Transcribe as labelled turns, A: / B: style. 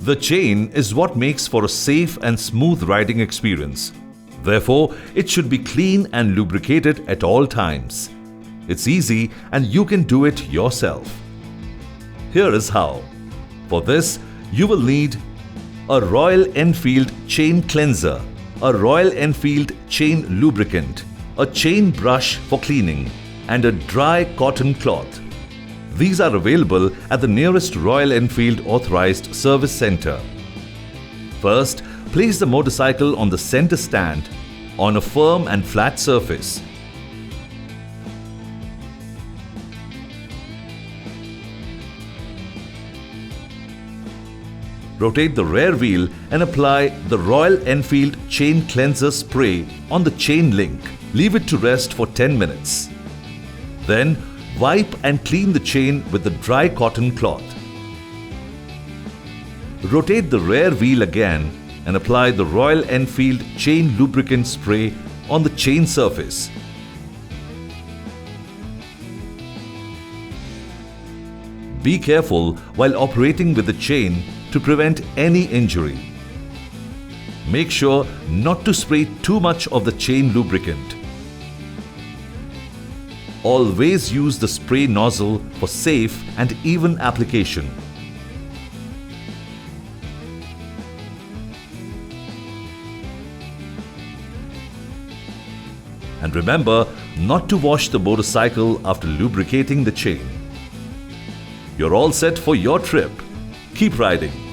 A: The chain is what makes for a safe and smooth riding experience. Therefore, it should be clean and lubricated at all times. It's easy and you can do it yourself. Here is how. For this, you will need a Royal Enfield chain cleanser, a Royal Enfield chain lubricant, a chain brush for cleaning, and a dry cotton cloth. These are available at the nearest Royal Enfield authorized service center. First, place the motorcycle on the center stand on a firm and flat surface. Rotate the rear wheel and apply the Royal Enfield chain cleanser spray on the chain link. Leave it to rest for 10 minutes. Then, wipe and clean the chain with the dry cotton cloth. Rotate the rear wheel again and apply the Royal Enfield chain lubricant spray on the chain surface. Be careful while operating with the chain to prevent any injury. Make sure not to spray too much of the chain lubricant. Always use the spray nozzle for safe and even application. And remember not to wash the motorcycle after lubricating the chain. You're all set for your trip. Keep riding.